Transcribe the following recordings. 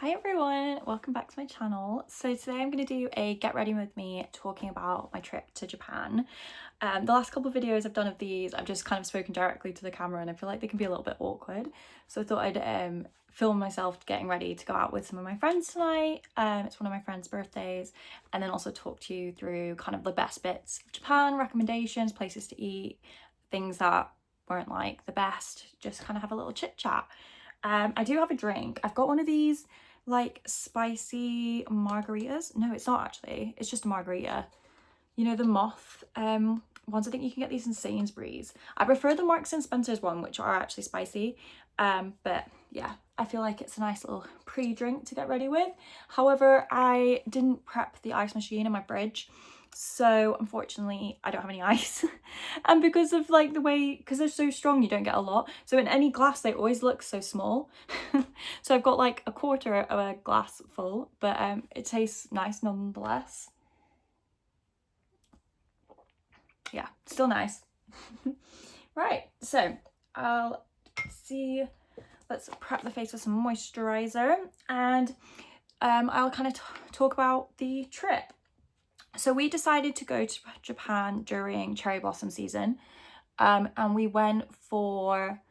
Hi everyone, welcome back to my channel. So today I'm going to do a get ready with me talking about my trip to Japan. The last couple of videos I've done of these, I've just kind of spoken directly to the camera and I feel like they can be a little bit awkward. So I thought I'd film myself getting ready to go out with some of my friends tonight. It's one of my friends' birthdays, and then also talk to you through kind of the best bits of Japan, recommendations, places to eat, things that weren't like the best, just kind of have a little chit chat. I do have a drink. I've got one of these like spicy margaritas. No, it's not actually. It's just a margarita. You know, the moth ones. I think you can get these in Sainsbury's. I prefer the Marks and Spencer's one, which are actually spicy. But yeah, I feel like it's a nice little pre-drink to get ready with. However, I didn't prep the ice machine in my fridge, so unfortunately I don't have any ice. And because of like the way, because they're so strong, you don't get a lot, so in any glass they always look so small. So I've got like a quarter of a glass full, but it tastes nice nonetheless. Yeah, still nice. Right, so let's prep the face with some moisturizer, and I'll kind of talk about the trip. So we decided to go to Japan during cherry blossom season, and we went for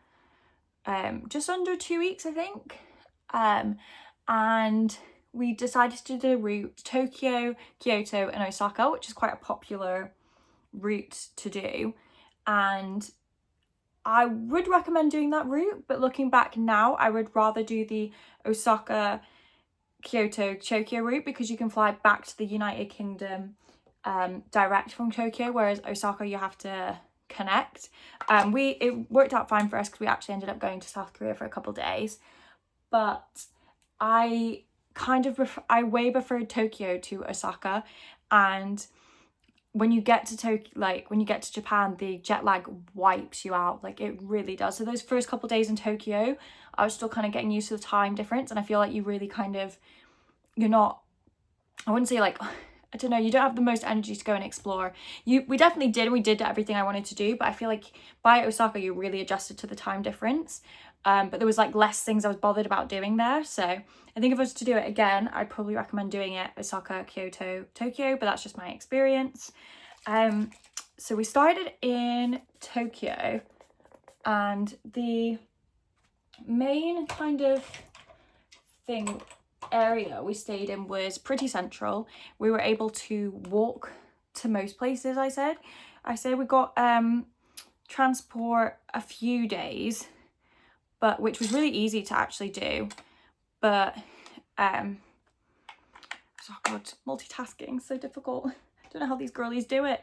just under 2 weeks, I think. And we decided to do the route Tokyo, Kyoto and Osaka, which is quite a popular route to do. And I would recommend doing that route, but looking back now, I would rather do the Osaka, Kyoto, Tokyo route, because you can fly back to the United Kingdom direct from Tokyo, whereas Osaka you have to connect. It worked out fine for us because we actually ended up going to South Korea for a couple of days, but I way preferred Tokyo to Osaka. And when you get to Tokyo, like when you get to Japan, the jet lag wipes you out, like it really does. So those first couple of days in Tokyo, I was still kind of getting used to the time difference, and I feel like you really kind of, you're not, I wouldn't say like, I don't know, you don't have the most energy to go and explore. We definitely did, we did everything I wanted to do, but I feel like by Osaka you really adjusted to the time difference. But there was like less things I was bothered about doing there. So I think if I was to do it again, I'd probably recommend doing it Osaka, Kyoto, Tokyo, but that's just my experience. So we started in Tokyo, and the main kind of area we stayed in was pretty central. We were able to walk to most places. I say we got transport a few days, but which was really easy to actually do. But oh god, multitasking, so difficult. I don't know how these girlies do it.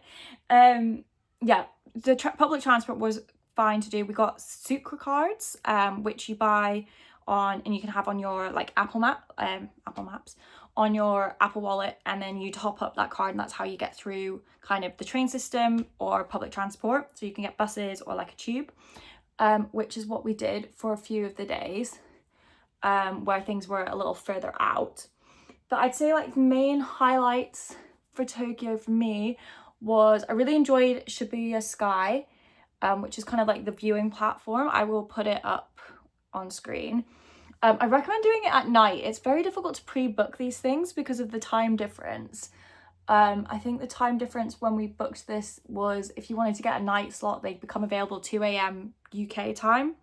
Yeah, the public transport was fine to do. We got Sucre cards, which you buy on, and you can have on your like Apple Maps, on your Apple Wallet, and then you top up that card, and that's how you get through kind of the train system or public transport. So you can get buses or like a tube, which is what we did for a few of the days, where things were a little further out. But I'd say like the main highlights for Tokyo for me was I really enjoyed Shibuya Sky, which is kind of like the viewing platform. I will put it up on screen. I recommend doing it at night. It's very difficult to pre-book these things because of the time difference. I think the time difference when we booked this was, if you wanted to get a night slot, they'd become available 2 a.m. UK time.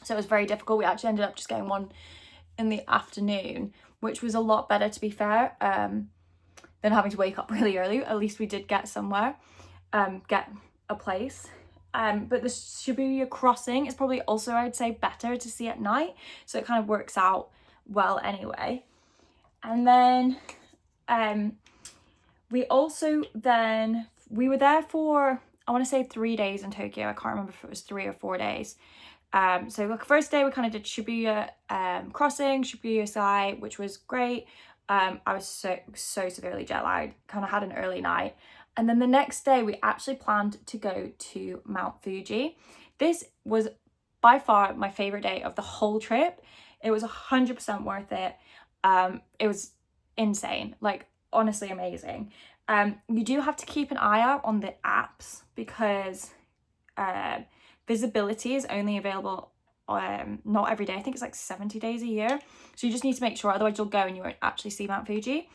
So it was very difficult. We actually ended up just getting one in the afternoon, which was a lot better, to be fair, than having to wake up really early. At least we did get somewhere, get a place. But the Shibuya crossing is probably also, I'd say, better to see at night, so it kind of works out well anyway. And then we were there for, I want to say 3 days in Tokyo. I can't remember if it was 3 or 4 days. So the first day we kind of did Shibuya crossing, Shibuya Sky, which was great. I was so severely jet lagged, kind of had an early night. And then the next day we actually planned to go to Mount Fuji. This was by far my favorite day of the whole trip. It was 100% worth it. It was insane, like honestly amazing. You do have to keep an eye out on the apps, because visibility is only available not every day. I think it's like 70 days a year. So you just need to make sure, otherwise you'll go and you won't actually see Mount Fuji.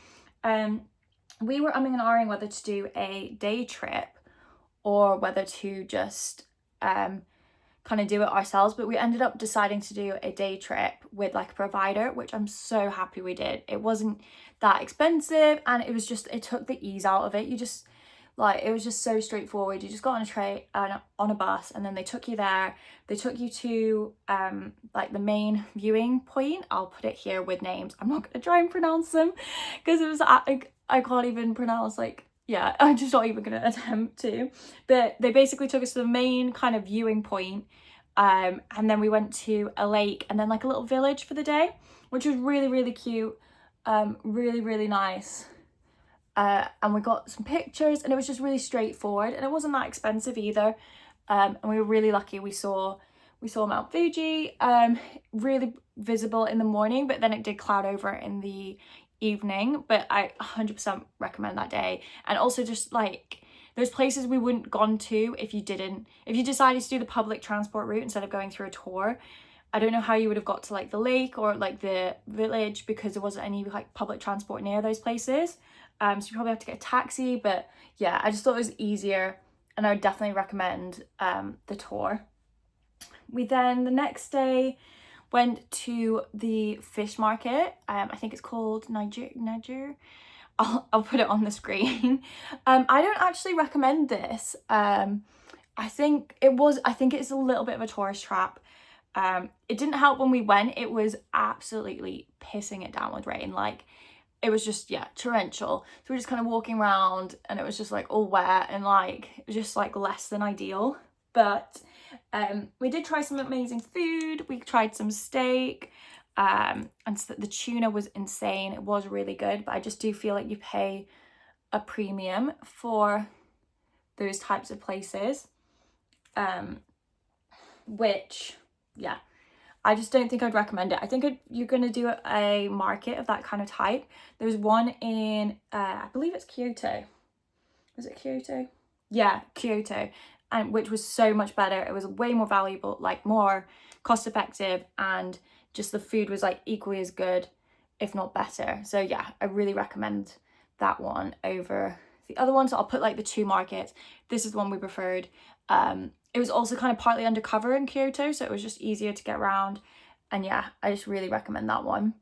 We were umming and ahhing whether to do a day trip or whether to just kind of do it ourselves, but we ended up deciding to do a day trip with like a provider, which I'm so happy we did. It wasn't that expensive, and it was just, it took the ease out of it. You just like, it was just so straightforward. You just got on a train, on a bus, and then they took you there. They took you to like the main viewing point. I'll put it here with names. I'm not gonna try and pronounce them because it was I can't even pronounce, like, yeah, I'm just not even gonna attempt to. But they basically took us to the main kind of viewing point, and then we went to a lake and then like a little village for the day, which was really, really cute, really, really nice. And we got some pictures, and it was just really straightforward, and it wasn't that expensive either. And we were really lucky. We saw Mount Fuji, really visible in the morning, but then it did cloud over in the evening. But I 100% recommend that day. And also just like, there's places we wouldn't gone to if you decided to do the public transport route instead of going through a tour. I don't know how you would have got to like the lake or like the village, because there wasn't any like public transport near those places. So you probably have to get a taxi, but yeah, I just thought it was easier, and I would definitely recommend the tour. We then, the next day, went to the fish market. I think it's called Niger. I'll put it on the screen. I don't actually recommend this. I think it's a little bit of a tourist trap. It didn't help when we went. It was absolutely pissing it down with rain. Like, it was just, yeah, torrential. So we're just kind of walking around, and it was just like all wet, and like it was just like less than ideal. But we did try some amazing food. We tried some steak, and the tuna was insane. It was really good, but I just do feel like you pay a premium for those types of places, which, yeah, I just don't think I'd recommend it. I think you're going to do a market of that kind of type. There's one in, I believe it's Kyoto. Was it Kyoto? Yeah, Kyoto. And which was so much better. It was way more valuable, like more cost effective, and just the food was like equally as good, if not better. So yeah, I really recommend that one over the other one. So I'll put like the two markets. This is the one we preferred. It was also kind of partly undercover in Kyoto, so it was just easier to get around. And yeah, I just really recommend that one.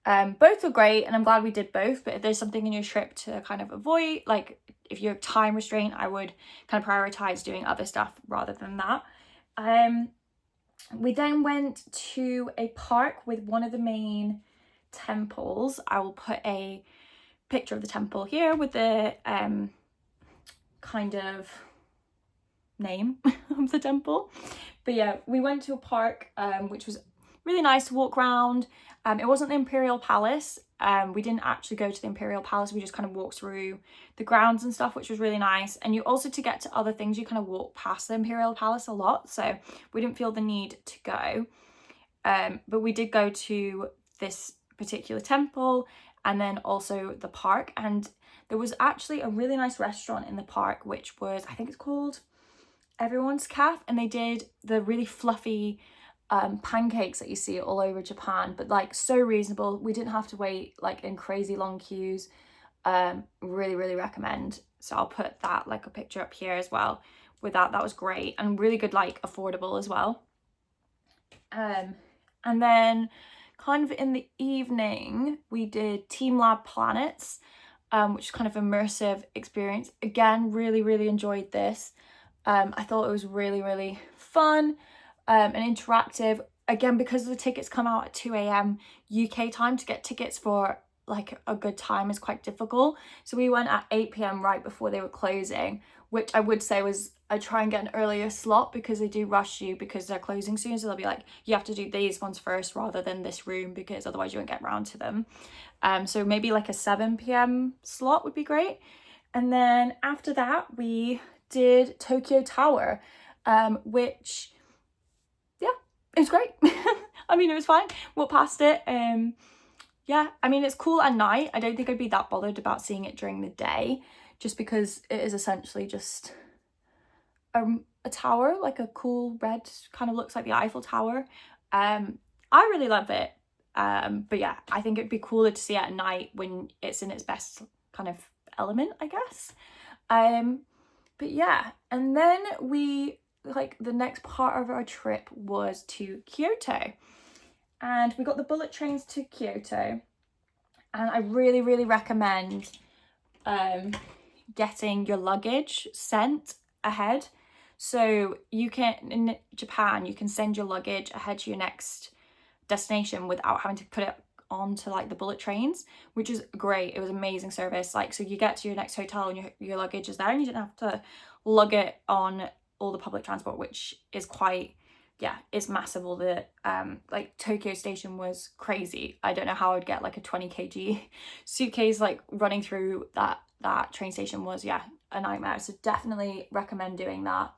Both were great, and I'm glad we did both. But if there's something in your trip to kind of avoid, like if you're time restraint, I would kind of prioritize doing other stuff rather than that. We then went to a park with one of the main temples. I will put a picture of the temple here with the kind of name of the temple. But yeah, we went to a park which was really nice to walk around. It wasn't the Imperial Palace. We didn't actually go to the Imperial Palace. We just kind of walked through the grounds and stuff, which was really nice. And you also, to get to other things, you kind of walk past the Imperial Palace a lot, so we didn't feel the need to go. But we did go to this particular temple and then also the park, and there was actually a really nice restaurant in the park, which was, I think it's called Everyone's Cafe, and they did the really fluffy pancakes that you see all over Japan, but like so reasonable. We didn't have to wait like in crazy long queues. Really, really recommend. So I'll put that, like a picture up here as well with that. That was great and really good, like affordable as well. And then kind of in the evening we did Team Lab Planets, which is kind of immersive experience. Again, really, really enjoyed this. I thought it was really, really fun and interactive. Again, because the tickets come out at 2 a.m. UK time, to get tickets for like a good time is quite difficult. So we went at 8 p.m. right before they were closing, which I would say was, I try and get an earlier slot because they do rush you because they're closing soon. So they'll be like, you have to do these ones first rather than this room, because otherwise you won't get round to them. So maybe like a 7 p.m. slot would be great. And then after that, we did Tokyo Tower, which, yeah, it was great. I mean, it was fine. Walked past it. Yeah, I mean, it's cool at night. I don't think I'd be that bothered about seeing it during the day, just because it is essentially just a tower, like a cool red, kind of looks like the Eiffel Tower. I really love it. But yeah, I think it'd be cooler to see it at night when it's in its best kind of element, I guess. But yeah, and then the next part of our trip was to Kyoto, and we got the bullet trains to Kyoto, and I really, really recommend getting your luggage sent ahead. So you can, in Japan, you can send your luggage ahead to your next destination without having to put it onto like the bullet trains, which is great. It was amazing service. Like, so you get to your next hotel and your luggage is there, and you didn't have to lug it on all the public transport, which is quite, yeah, it's massive. All the like Tokyo Station was crazy. I don't know how I'd get like a 20 kg suitcase like running through that train station. Was, yeah, a nightmare. So definitely recommend doing that.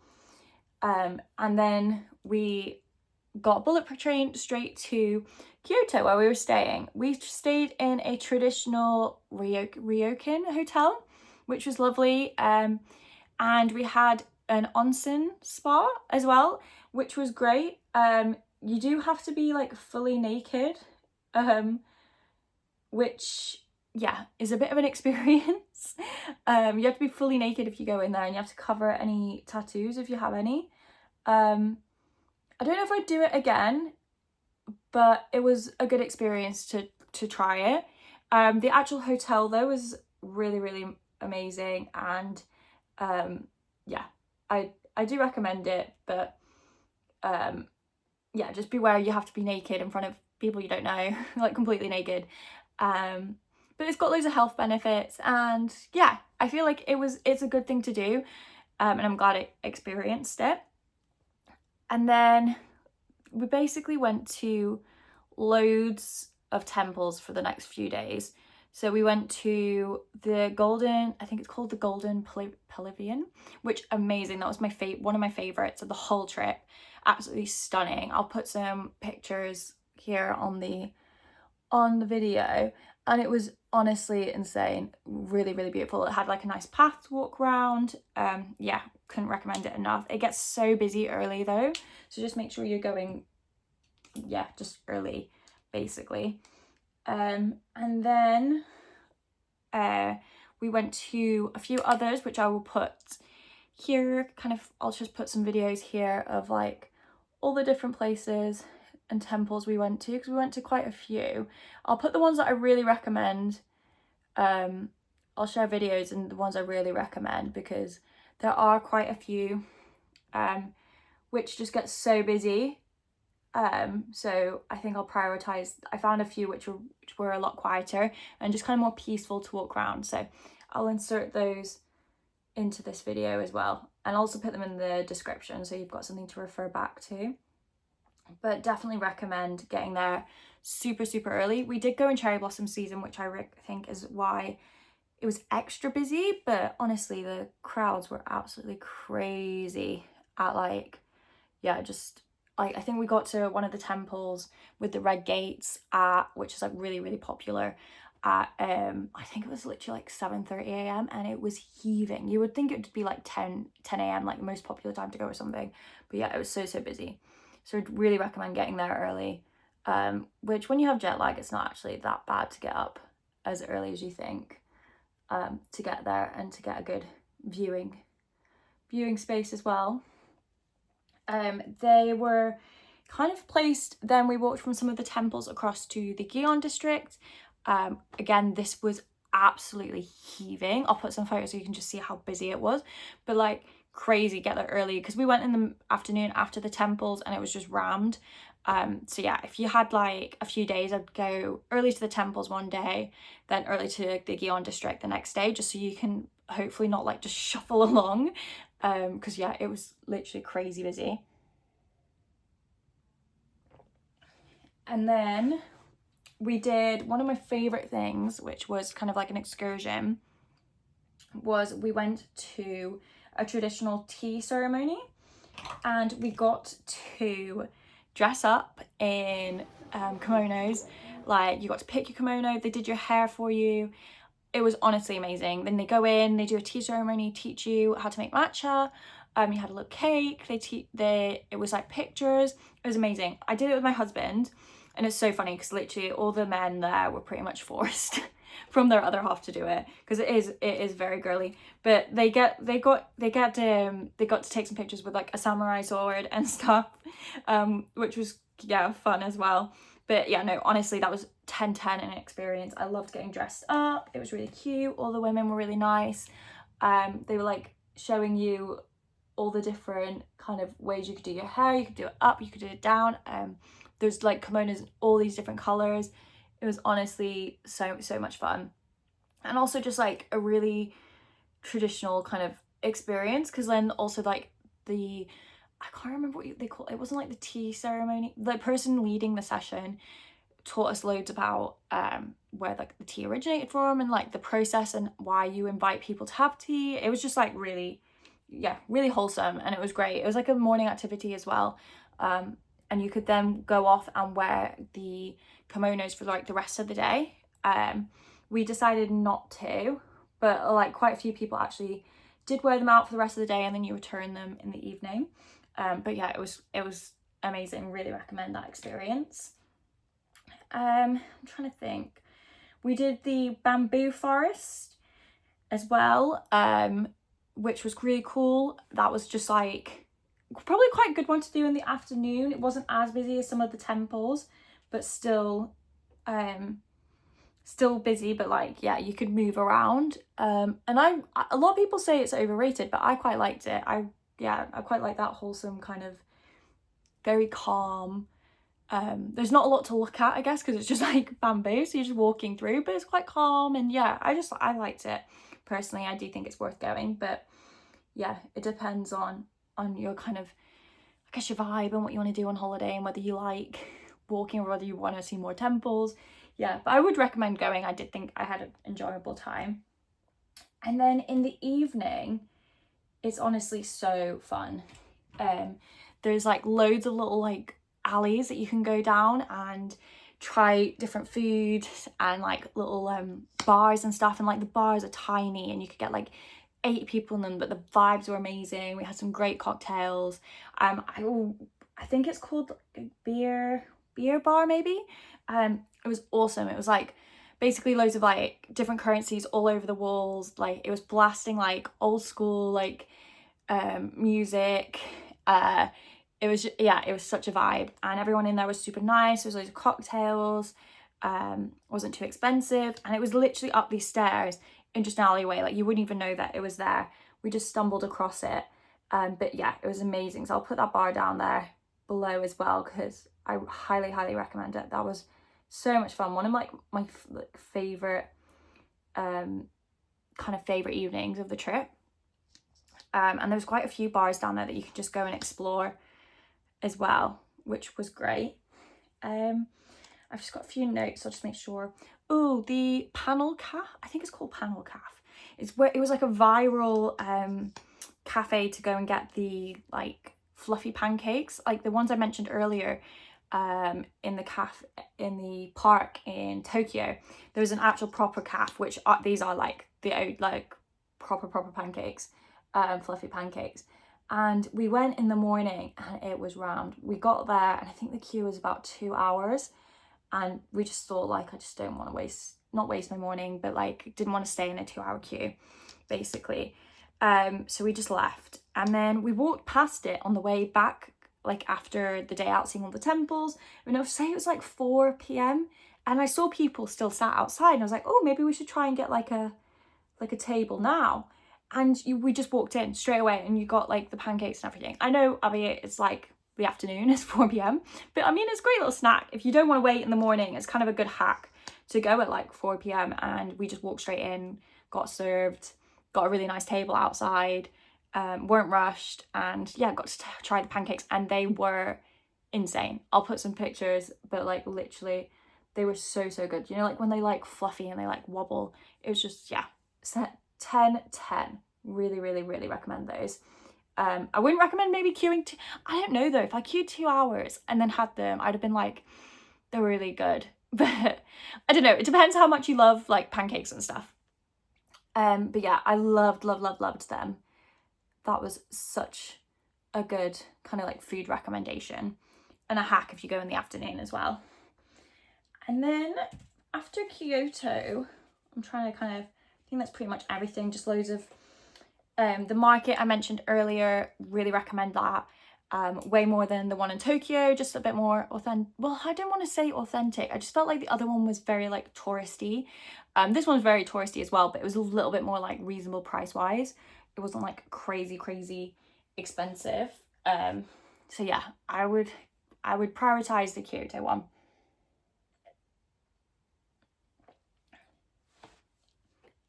And then we got a bullet train straight to Kyoto, where we were staying. We stayed in a traditional ryokan hotel, which was lovely. And we had an onsen spa as well, which was great. You do have to be like fully naked, which, yeah, is a bit of an experience. You have to be fully naked if you go in there, and you have to cover any tattoos if you have any. I don't know if I'd do it again, but it was a good experience to try it. The actual hotel though was really, really amazing, and yeah, I do recommend it, but yeah, just beware, you have to be naked in front of people you don't know, like completely naked. But it's got loads of health benefits, and yeah, I feel like it's a good thing to do, and I'm glad I experienced it. And then we basically went to loads of temples for the next few days. So we went to I think it's called the Golden Pavilion, which amazing. That was one of my favorites of the whole trip. Absolutely stunning. I'll put some pictures here on the video, and it was honestly insane. Really, really beautiful. It had like a nice path to walk around. Yeah, couldn't recommend it enough. It gets so busy early though, so just make sure you're going, yeah, just early basically. And then we went to a few others, which I will put here. I'll just put some videos here of like all the different places and temples we went to, because we went to quite a few. I'll put the ones that I really recommend. I'll share videos and the ones I really recommend, because there are quite a few which just get so busy. So I think I'll prioritize. I found a few which were a lot quieter and just kind of more peaceful to walk around, so I'll insert those into this video as well, and also put them in the description so you've got something to refer back to. But definitely recommend getting there super, super early. We did go in cherry blossom season, which I think is why it was extra busy, but honestly the crowds were absolutely crazy at like, yeah, just I think we got to one of the temples with the red gates which is like really, really popular at I think it was literally like 7:30 a.m. and it was heaving. You would think it would be like 10 a.m. like the most popular time to go or something, but yeah, it was so busy. So I'd really recommend getting there early, which when you have jet lag, it's not actually that bad to get up as early as you think, to get there and to get a good viewing space as well. They were kind of placed, then we walked from some of the temples across to the Gion district. Again, this was absolutely heaving. I'll put some photos so you can just see how busy it was, but like crazy. Get there early, because we went in the afternoon after the temples and it was just rammed. So yeah, if you had like a few days, I'd go early to the temples one day, then early to the Gion district the next day, just so you can hopefully not like just shuffle along, because yeah, it was literally crazy busy. And then we did one of my favorite things, which was kind of like an excursion, was we went to a traditional tea ceremony, and we got to dress up in kimonos. Like, you got to pick your kimono, they did your hair for you. It was honestly amazing. Then they go in, they do a tea ceremony, teach you how to make matcha, You had a little cake, it was like pictures. It was amazing. I did it with my husband, and it's so funny because literally all the men there were pretty much forced from their other half to do it, because it is very girly. But they got to take some pictures with like a samurai sword and stuff, which was, yeah, fun as well. But yeah, no, honestly, that was 10/10 in experience. I loved getting dressed up. It was really cute. All the women were really nice. They were like showing you all the different kind of ways you could do your hair. You could do it up, you could do it down. There's like kimonos in all these different colors. It was honestly so much fun, and also just like a really traditional kind of experience, because then also like I can't remember what they call it. It wasn't like the tea ceremony. The person leading the session taught us loads about where like the tea originated from, and like the process and why you invite people to have tea. It was just like really, yeah, really wholesome, and it was great. It was like a morning activity as well, and you could then go off and wear the kimonos for like the rest of the day. We decided not to, but like quite a few people actually did wear them out for the rest of the day, and then you return them in the evening. But yeah, it was amazing. Really recommend that experience. I'm trying to think. We did the bamboo forest as well, which was really cool. That was just like probably quite a good one to do in the afternoon. It wasn't as busy as some of the temples, but still busy, but like, yeah, you could move around. And a lot of people say it's overrated, but I quite liked it. I quite like that wholesome kind of very calm. There's not a lot to look at, I guess, because it's just like bamboo, so you're just walking through, but it's quite calm. And yeah, I liked it personally. I do think it's worth going, but yeah, it depends on your kind of, I guess, your vibe and what you want to do on holiday, and whether you like walking or whether you want to see more temples. Yeah, but I would recommend going. I did think I had an enjoyable time. And then in the evening, it's honestly so fun. There's like loads of little like alleys that you can go down and try different food, and like little bars and stuff, and like the bars are tiny and you could get like 8 people in them, but the vibes were amazing. We had some great cocktails. I think it's called beer bar maybe. It was awesome. It was like basically loads of like different currencies all over the walls. Like it was blasting like old school like music. It was just, yeah, it was such a vibe, and everyone in there was super nice. There was loads of cocktails. Wasn't too expensive, and it was literally up these stairs in just an alleyway. Like you wouldn't even know that it was there. We just stumbled across it. But yeah, it was amazing. So I'll put that bar down there below as well, because I highly recommend it. That was so much fun. One of my favorite kind of favorite evenings of the trip. And there was quite a few bars down there that you could just go and explore as well, which was great. I've just got a few notes, so I'll just make sure. Oh, the Panel Caf, I think it's called Panel Caf. It's where it was like a viral cafe to go and get the like fluffy pancakes, like the ones I mentioned earlier. In the park in Tokyo, there was an actual proper caf, which these are like the like proper pancakes, fluffy pancakes. And we went in the morning and it was rammed. We got there and I think the queue was about 2 hours, and we just thought like, I just don't want to not waste my morning, but like didn't want to stay in a 2-hour queue basically. So we just left, and then we walked past it on the way back, like after the day out seeing all the temples. And I would say it was like 4 p.m. and I saw people still sat outside, and I was like, oh, maybe we should try and get like a table now. And we just walked in straight away, and you got like the pancakes and everything. I know, albeit it's like the afternoon, it's 4 p.m, but I mean, it's a great little snack. If you don't want to wait in the morning, it's kind of a good hack to go at like 4 p.m. And we just walked straight in, got served, got a really nice table outside, weren't rushed, and yeah, got to try the pancakes, and they were insane. I'll put some pictures, but like literally they were so good. You know, like when they like fluffy and they like wobble, it was just, yeah, 10/10. Really recommend those. I wouldn't recommend maybe queuing I don't know though, if I queued 2 hours and then had them, I'd have been like, they're really good. But I don't know, it depends how much you love like pancakes and stuff. But yeah, I loved them. that was such a good kind of like food recommendation and a hack if you go in the afternoon as well. And then after Kyoto, I'm trying to kind of, I think that's pretty much everything, just loads of the market I mentioned earlier, really recommend that. Way more than the one in Tokyo, just a bit more authentic. Well, I don't want to say authentic, I just felt like the other one was very like touristy. This one's very touristy as well, but it was a little bit more like reasonable price wise. It wasn't like crazy expensive. So yeah, I would prioritize the Kyoto one.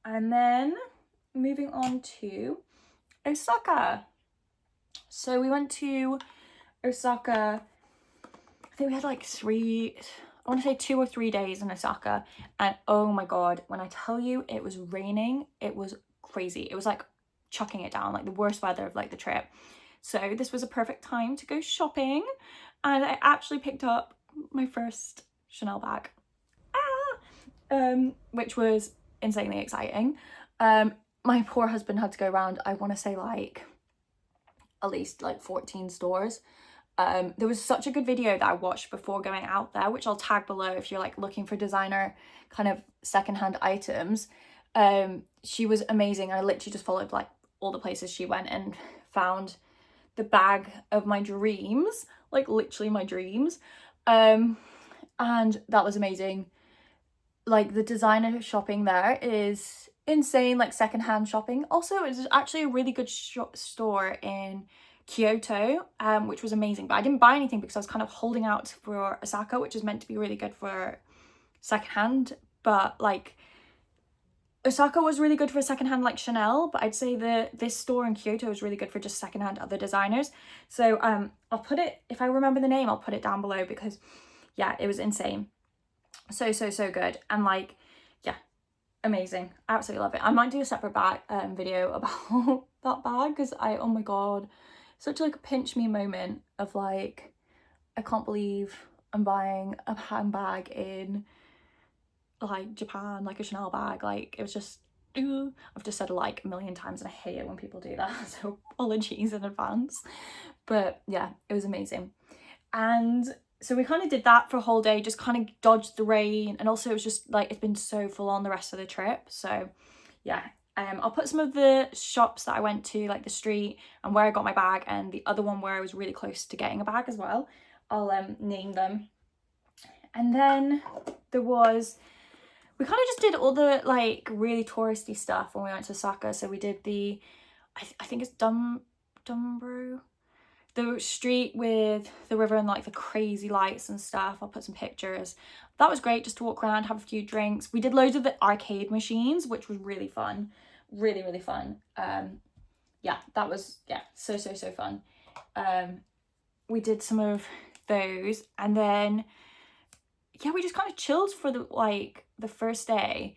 And then moving on to Osaka. So we went to Osaka, I think we had like I want to say 2 or 3 days in Osaka, and oh my god, when I tell you it was raining, it was crazy. It was like chucking it down, like the worst weather of like the trip. So this was a perfect time to go shopping, and I actually picked up my first Chanel bag, which was insanely exciting. My poor husband had to go around, I want to say like at least like 14 stores. There was such a good video that I watched before going out there, which I'll tag below if you're like looking for designer kind of secondhand items. She was amazing. I literally just followed like all the places she went and found the bag of my dreams, like literally my dreams. And that was amazing. Like the designer shopping there is insane, like secondhand shopping. Also, it's actually a really good store in Kyoto, which was amazing, but I didn't buy anything because I was kind of holding out for Osaka, which is meant to be really good for secondhand. But like Osaka was really good for secondhand like Chanel, but I'd say this store in Kyoto is really good for just secondhand other designers. So I'll put it, if I remember the name, I'll put it down below, because yeah, it was insane. So good. And like, yeah, amazing. I absolutely love it. I might do a separate bag video about that bag, because oh my god, such like a pinch me moment of like, I can't believe I'm buying a handbag in like Japan, like a Chanel bag. Like it was just, I've just said like a million times and I hate it when people do that, so apologies in advance. But yeah, it was amazing. And so we kind of did that for a whole day, just kind of dodged the rain, and also it was just like, it's been so full on the rest of the trip. So yeah, I'll put some of the shops that I went to, like the street and where I got my bag, and the other one where I was really close to getting a bag as well. I'll name them. And then we kind of just did all the like really touristy stuff when we went to Osaka. So we did the, I think it's Dumbro, the street with the river and like the crazy lights and stuff. I'll put some pictures. That was great, just to walk around, have a few drinks. We did loads of the arcade machines, which was really fun, really fun. Yeah, that was, yeah, so fun. We did some of those, and then yeah, we just kind of chilled for the first day.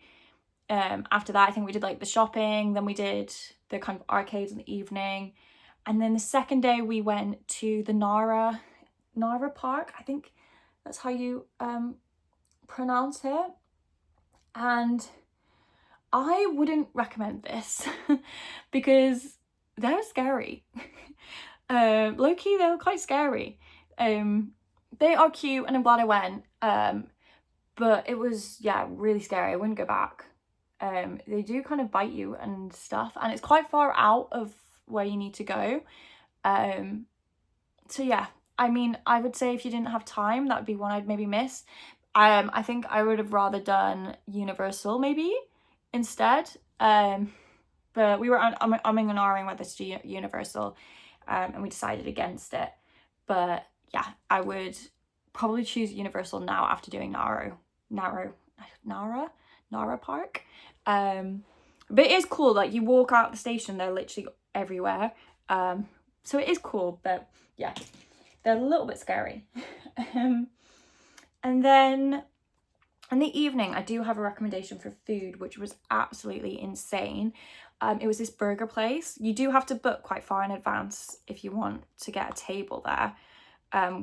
After that, I think we did like the shopping, then we did the kind of arcades in the evening. And then the second day we went to the Nara Park, I think that's how you pronounce it. And I wouldn't recommend this because they're scary. Low-key, they were quite scary. They are cute and I'm glad I went. But it was, yeah, really scary. I wouldn't go back. They do kind of bite you and stuff, and it's quite far out of where you need to go. So yeah, I mean, I would say if you didn't have time, that would be one I'd maybe miss. I think I would have rather done Universal maybe instead. But we were umming and ahhing whether to do Universal, and we decided against it. But yeah, I would probably choose Universal now after doing Nara Park. But it is cool, like you walk out the station, they're literally everywhere. So it is cool, but yeah, they're a little bit scary. And then in the evening, I do have a recommendation for food, which was absolutely insane. It was this burger place. You do have to book quite far in advance if you want to get a table there,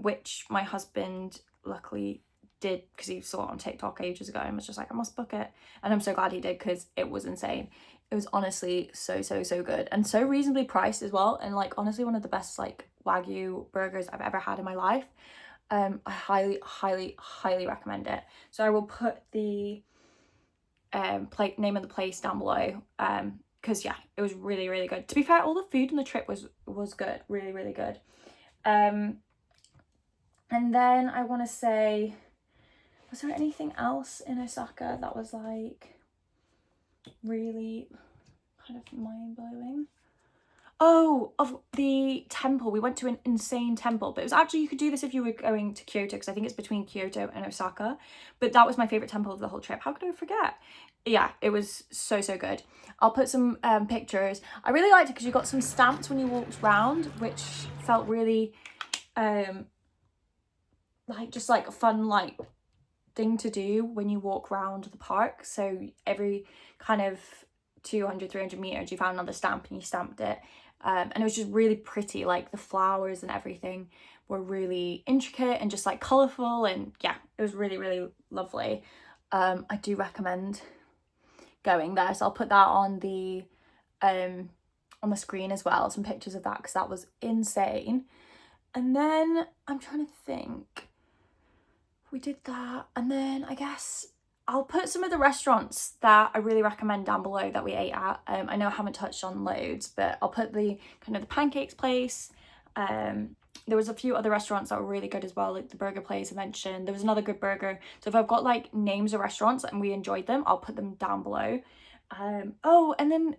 which my husband luckily did, because he saw it on TikTok ages ago and was just like, I must book it. And I'm so glad he did, because it was insane. It was honestly so good, and so reasonably priced as well, and like honestly one of the best like Wagyu burgers I've ever had in my life. I highly recommend it. So I will put the name of the place down below, because yeah, it was really good. To be fair, all the food on the trip was good, really good. And then I want to say, was there anything else in Osaka that was like really kind of mind-blowing? Oh, of the temple. We went to an insane temple, but it was actually, you could do this if you were going to Kyoto, because I think it's between Kyoto and Osaka, but that was my favorite temple of the whole trip. How could I forget? Yeah, it was so good. I'll put some pictures. I really liked it because you got some stamps when you walked around, which felt really like just like a fun like thing to do when you walk around the park. So every kind of 200-300 meters you found another stamp and you stamped it, and it was just really pretty. Like the flowers and everything were really intricate and just like colorful, and yeah, it was really lovely. I do recommend going there, so I'll put that on the screen as well, some pictures of that, because that was insane. And then I'm trying to think, we did that, and then I guess I'll put some of the restaurants that I really recommend down below that we ate at. I know I haven't touched on loads, but I'll put the kind of the pancakes place. There was a few other restaurants that were really good as well, like the burger place I mentioned. There was another good burger. So if I've got like names of restaurants and we enjoyed them, I'll put them down below. Oh, and then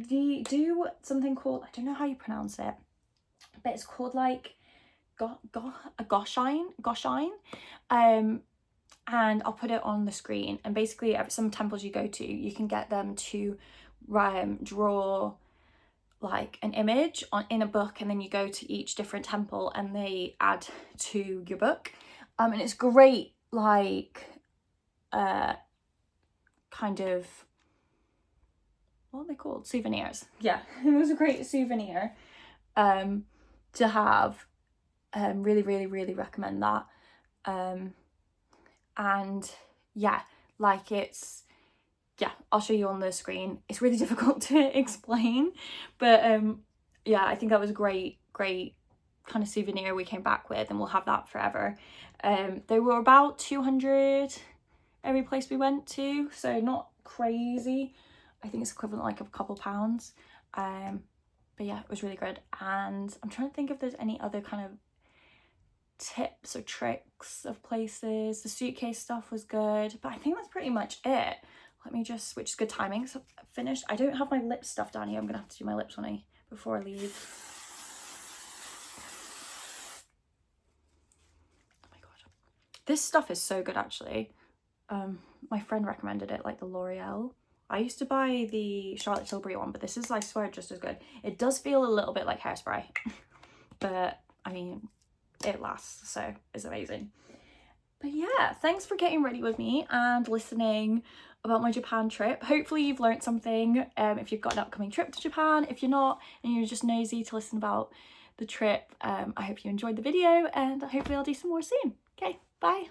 do something called, I don't know how you pronounce it, but it's called like Goshine. And I'll put it on the screen, and basically at some temples you go to, you can get them to draw like an image in a book, and then you go to each different temple and they add to your book, and it's great, like kind of, what are they called, souvenirs. Yeah, it was a great souvenir to have. Really recommend that. And yeah, like it's, yeah, I'll show you on the screen. It's really difficult to explain, but yeah, I think that was a great kind of souvenir we came back with, and we'll have that forever. They were about 200 every place we went to, so not crazy. I think it's equivalent like a couple pounds. But yeah, it was really good. And I'm trying to think if there's any other kind of tips or tricks of places. The suitcase stuff was good, but I think that's pretty much it. Let me just, which is good timing because I've finished. I don't have my lip stuff down here. I'm gonna have to do my lips before I leave. Oh my god, this stuff is so good actually. My friend recommended it, like the L'Oreal. I used to buy the Charlotte Tilbury one, but this is, I swear, just as good. It does feel a little bit like hairspray, but I mean, it lasts, so it's amazing. But yeah, thanks for getting ready with me and listening about my Japan trip. Hopefully you've learned something if you've got an upcoming trip to Japan. If you're not and you're just nosy to listen about the trip, I hope you enjoyed the video, and hopefully I'll do some more soon. Okay, bye.